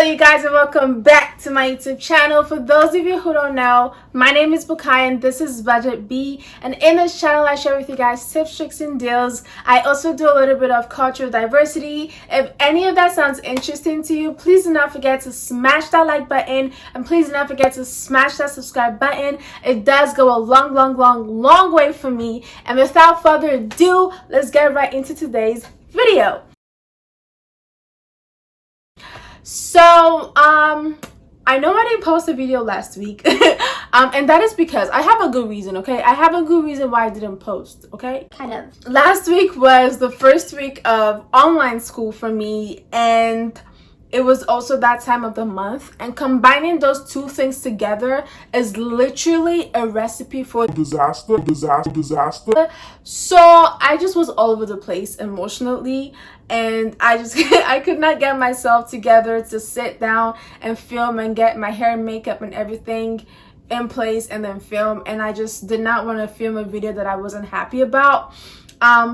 You guys, and welcome back to my YouTube channel. For those of you who don't know, my name is Bukai and this is Budget B, and in this channel I share with you guys tips, tricks, and deals. I also do a little bit of cultural diversity. If any of that sounds interesting to you, please do not forget to smash that like button, and please do not forget to smash that subscribe button. It does go a long way for me. And without further ado, let's get right into today's video. So, I know I didn't post a video last week, and that is because I have a good reason, okay? I have a good reason why I didn't post, okay? Kind of. Last week was the first week of online school for me, and it was also that time of the month, and combining those two things together is literally a recipe for disaster. So I just was all over the place emotionally, and I could not get myself together to sit down and film and get my hair and makeup and everything in place and then film, and I just did not want to film a video that I wasn't happy about.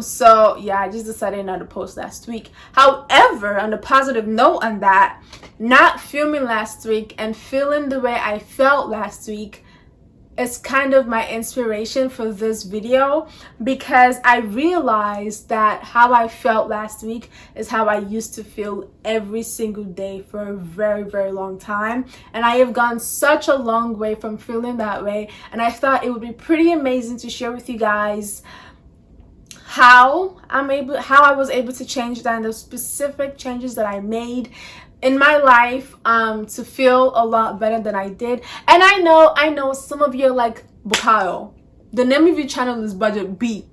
So yeah, I just decided not to post last week. However, on a positive note on that, not filming last week and feeling the way I felt last week is kind of my inspiration for this video, because I realized that how I felt last week is how I used to feel every single day for a very long time, and I have gone such a long way from feeling that way, and I thought it would be pretty amazing to share with you guys how I was able to change that and the specific changes that I made in my life to feel a lot better than I did. And I know some of you are like, Bukayo, the name of your channel is Budget B.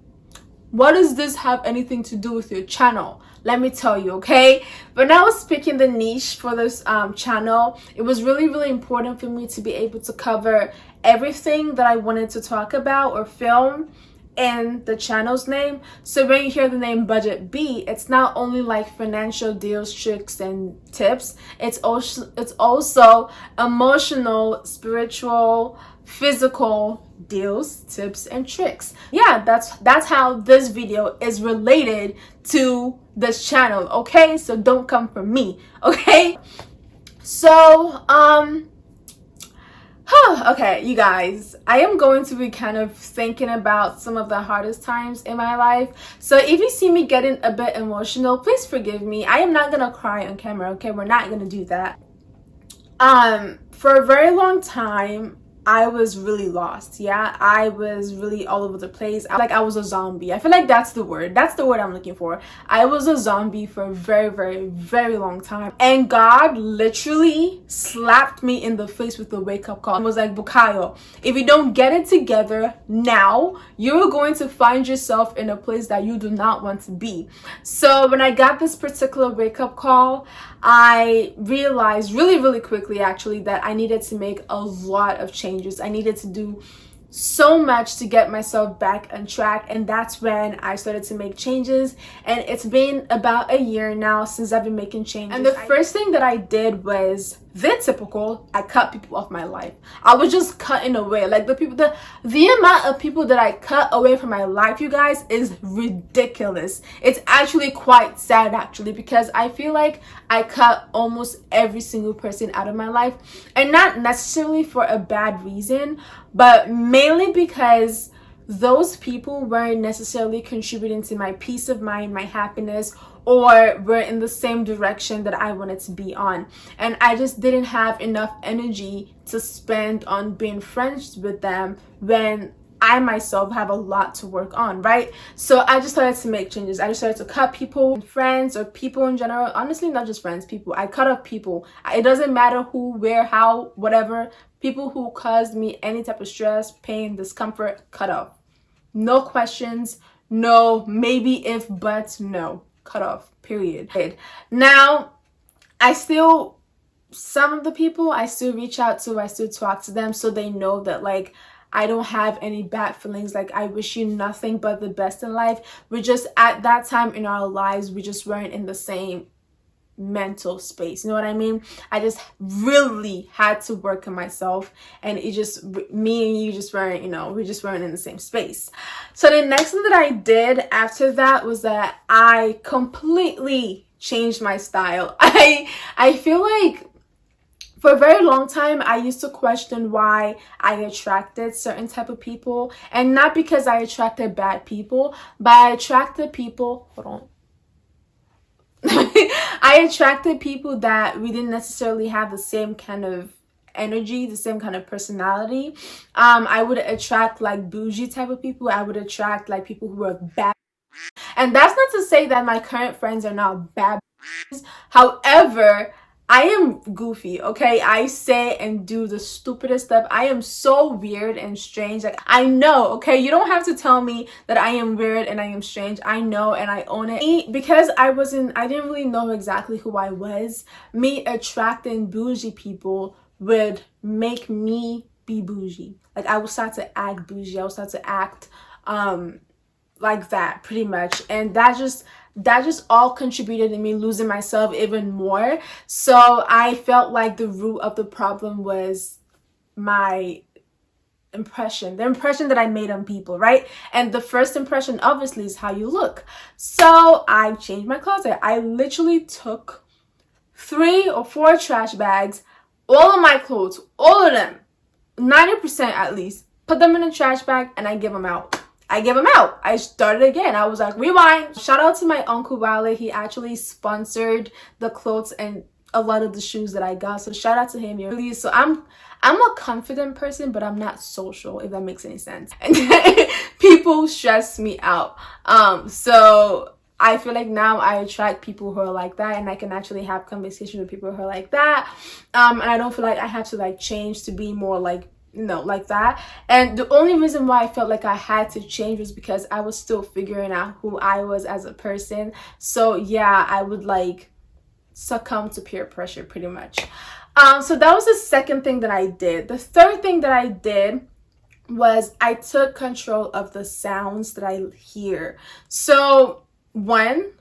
What does this have anything to do with your channel? Let me tell you, okay? When I was picking the niche for this channel, it was really important for me to be able to cover everything that I wanted to talk about or film in the channel's name. So when you hear the name Budget B, it's not only like financial deals, tricks, and tips. It's also emotional, spiritual, physical deals, tips, and tricks. Yeah, that's how this video is related to this channel, okay? So don't come for me, okay? So okay, you guys, I am going to be kind of thinking about some of the hardest times in my life. So if you see me getting a bit emotional, please forgive me. I am not gonna cry on camera, okay? We're not gonna do that. For a very long time, I was really lost. Yeah, I was really all over the place. I was a zombie. I feel like that's the word I'm looking for. I was a zombie for a very long time, and God literally slapped me in the face with a wake-up call and was like, Bukayo, if you don't get it together now, you're going to find yourself in a place that you do not want to be. So when I got this particular wake-up call, I realized really quickly actually that I needed to make a lot of changes. I needed to do so much to get myself back on track, and that's when I started to make changes. And it's been about a year now since I've been making changes. And the first thing that I did was the typical, I cut people off my life. I was just cutting away. Like the amount of people that I cut away from my life, you guys, is ridiculous. It's actually quite sad actually, because I feel like I cut almost every single person out of my life, and not necessarily for a bad reason, but mainly because those people weren't necessarily contributing to my peace of mind, my happiness, or were in the same direction that I wanted to be on. And I just didn't have enough energy to spend on being friends with them when I myself have a lot to work on, right? So I just started to make changes. I just started to cut people, friends, or people in general. Honestly, not just friends, people. I cut off people. It doesn't matter who, where, how, whatever. People who caused me any type of stress, pain, discomfort, cut off. No questions, no maybe, if, but, no. Cut off, period. Now, some of the people I still reach out to, I still talk to them, so they know that like I don't have any bad feelings. Like, I wish you nothing but the best in life. We're just at that time in our lives, we just weren't in the same mental space, you know what I mean? I just really had to work on myself, and it just, me and you just weren't, we just weren't in the same space. So the next thing that I did after that was that I completely changed my style. I feel like For a very long time, I used to question why I attracted certain type of people, and not because I attracted bad people, but I attracted people, hold on. I attracted people that we didn't necessarily have the same kind of energy, the same kind of personality. I would attract like bougie type of people. I would attract like people who are bad. And that's not to say that my current friends are not bad. However, I am goofy, okay? I say and do the stupidest stuff. I am so weird and strange. Like, I know, okay? You don't have to tell me that I am weird and I am strange. I know and I own it. Because I didn't really know exactly who I was. Me attracting bougie people would make me be bougie. Like, I would start to act bougie. I would start to act, like that pretty much, and that just all contributed to me losing myself even more. So I felt like the root of the problem was my impression, the impression that I made on people, right? And the first impression obviously is how you look. So I changed my closet. I literally took 3 or 4 trash bags, all of my clothes, all of them, 90% at least, put them in a trash bag, and I give them out. I started again. I was like, rewind. Shout out to my uncle Wale. He actually sponsored the clothes and a lot of the shoes that I got. So shout out to him. Really, so I'm a confident person, but I'm not social, if that makes any sense. And people stress me out. So I feel like now I attract people who are like that, and I can actually have conversations with people who are like that. And I don't feel like I have to like change to be more like, like that. And the only reason why I felt like I had to change was because I was still figuring out who I was as a person. So yeah, I would like succumb to peer pressure pretty much. So that was the second thing that I did. The third thing that I did was I took control of the sounds that I hear. So I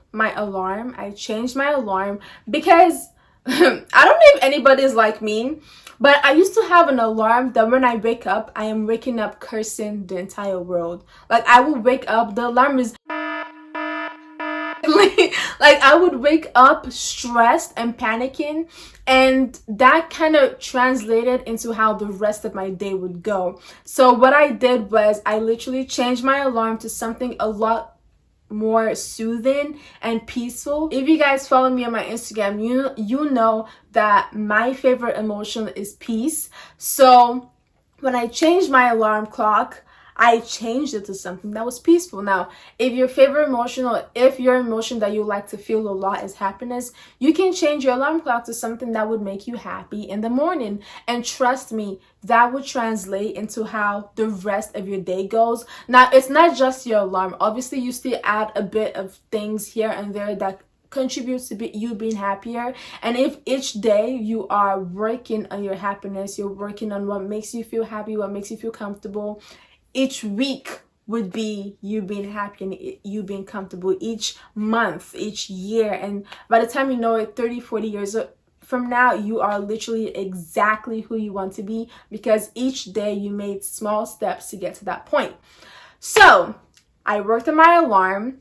changed my alarm because I don't know if anybody's like me, but I used to have an alarm that when I wake up, I am waking up cursing the entire world. Like, I will wake up, the alarm is like I would wake up stressed and panicking, and that kind of translated into how the rest of my day would go. So what I did was I literally changed my alarm to something a lot more soothing and peaceful. If you guys follow me on my Instagram, you know that my favorite emotion is peace. So when I changed my alarm clock, I changed it to something that was peaceful. Now, if your favorite emotion, or if your emotion that you like to feel a lot is happiness, you can change your alarm clock to something that would make you happy in the morning. And trust me, that would translate into how the rest of your day goes. Now, it's not just your alarm. Obviously, you still add a bit of things here and there that contributes to you being happier. And if each day you are working on your happiness, you're working on what makes you feel happy, what makes you feel comfortable, each week would be you being happy and you being comfortable. Each month, each year, and by the time you know it, 30-40 years from now, you are literally exactly who you want to be, because each day you made small steps to get to that point. So I worked on my alarm.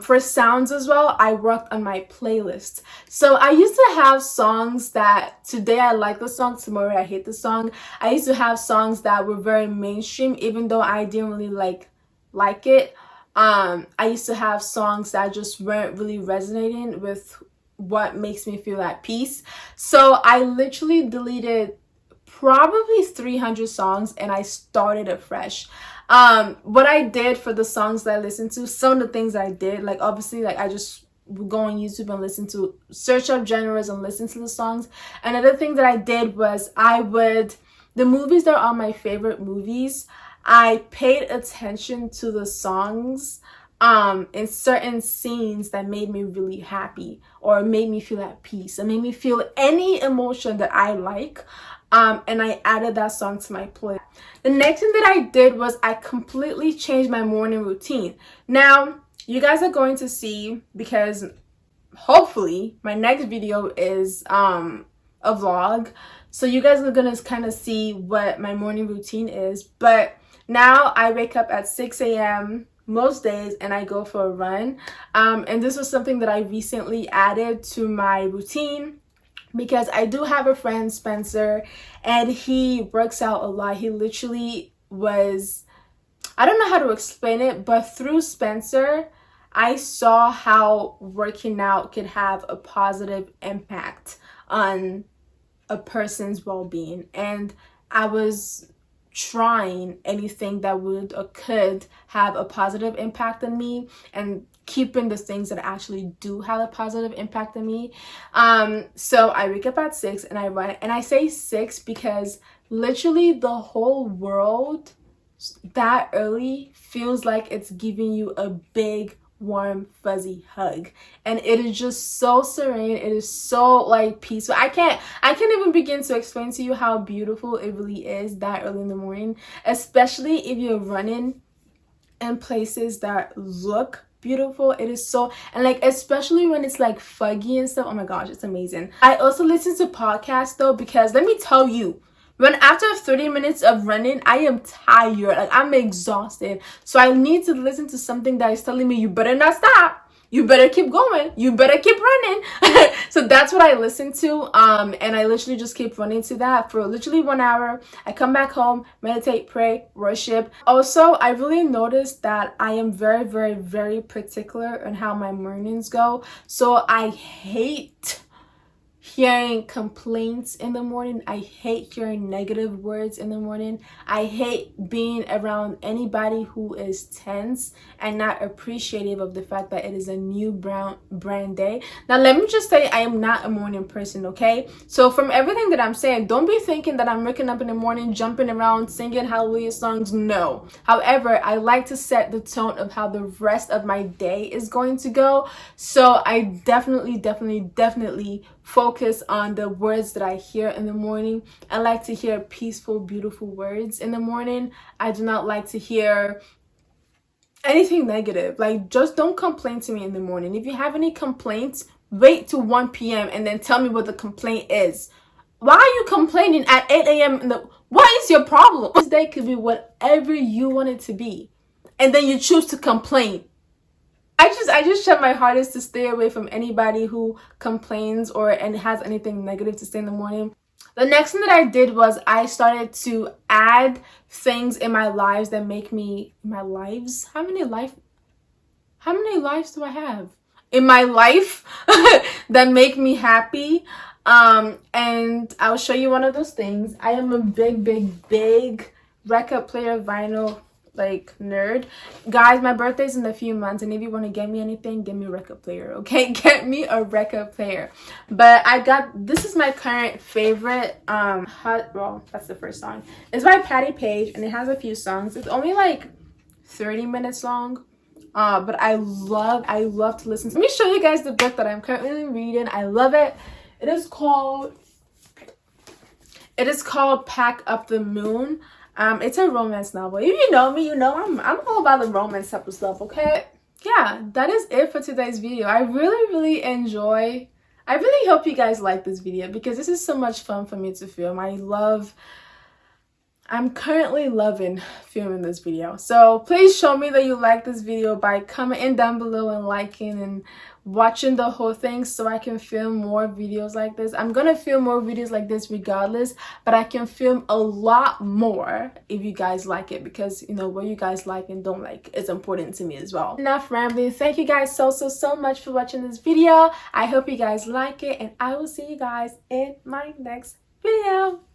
For sounds as well, I worked on my playlist. So I used to have songs that today I like the song, tomorrow I hate the song. I used to have songs that were very mainstream, even though I didn't really like it. I used to have songs that just weren't really resonating with what makes me feel at peace. So I literally deleted probably 300 songs and I started afresh. What I did for the songs that I listened to, some of the things I did, like obviously, like I just would go on YouTube and listen to, search up genres and listen to the songs. Another thing that I did was the movies that are my favorite movies, I paid attention to the songs in certain scenes that made me really happy or made me feel at peace and made me feel any emotion that I like. And I added that song to my playlist. The next thing that I did was I completely changed my morning routine. Now, you guys are going to see, because hopefully my next video is a vlog. So you guys are going to kind of see what my morning routine is. But now I wake up at 6 a.m. most days and I go for a run. And this was something that I recently added to my routine, because I do have a friend, Spencer, and he works out a lot. He literally was, I don't know how to explain it, but through Spencer, I saw how working out could have a positive impact on a person's well-being. And I was trying anything that would or could have a positive impact on me, and keeping the things that actually do have a positive impact on me. So I wake up at 6 and I run, and I say 6 because literally the whole world that early feels like it's giving you a big warm fuzzy hug, and it is just so serene. It is so like peaceful. I can't even begin to explain to you how beautiful it really is that early in the morning, especially if you're running in places that look beautiful. It is so, and like especially when it's like foggy and stuff, oh my gosh, it's amazing. I also listen to podcasts though, because let me tell you, when after 30 minutes of running, I am tired, like I'm exhausted. So I need to listen to something that is telling me, you better not stop, you better keep going, you better keep running. So that's what I listen to, and I literally just keep running to that for literally 1 hour. I come back home, meditate, pray, worship. Also, I really noticed that I am very, very, very particular on how my mornings go. So I hate hearing complaints in the morning. I hate hearing negative words in the morning. I hate being around anybody who is tense and not appreciative of the fact that it is a new brand day. Now let me just say, I am not a morning person, okay? So from everything that I'm saying, don't be thinking that I'm waking up in the morning jumping around singing hallelujah songs. No. However, I like to set the tone of how the rest of my day is going to go. So I definitely focus on the words that I hear in the morning. I like to hear peaceful, beautiful words in the morning. I do not like to hear anything negative. Like, just don't complain to me in the morning. If you have any complaints, wait till 1 p.m. and then tell me what the complaint is. Why are you complaining at 8 a.m. What is your problem? This day could be whatever you want it to be, and then you choose to complain. I just try my hardest to stay away from anybody who complains and has anything negative to say in the morning. The next thing that I did was I started to add things in my lives that make me, my lives? How many lives do I have? In my life that make me happy. And I'll show you one of those things. I am a big record player, vinyl like nerd. Guys, my birthday's in a few months, and if you want to get me anything, get me a record player, okay? Get me a record player. But this is my current favorite well, that's the first song. It's by Patty Page, and it has a few songs. It's only like 30 minutes long. But I love to listen to. Let me show you guys the book that I'm currently reading. I love it. It is called Pack Up the Moon. It's a romance novel. If you know me, you know I'm all about the romance type of stuff, okay? Yeah, that is it for today's video. I really hope you guys like this video, because this is so much fun for me to film. I'm currently loving filming this video. So please show me that you like this video by commenting down below and liking and watching the whole thing, so I can film more videos like this. I'm gonna film more videos like this regardless, but I can film a lot more if you guys like it, because you know what you guys like and don't like is important to me as well. Enough rambling. Thank you guys so much for watching this video. I hope you guys like it, and I will see you guys in my next video.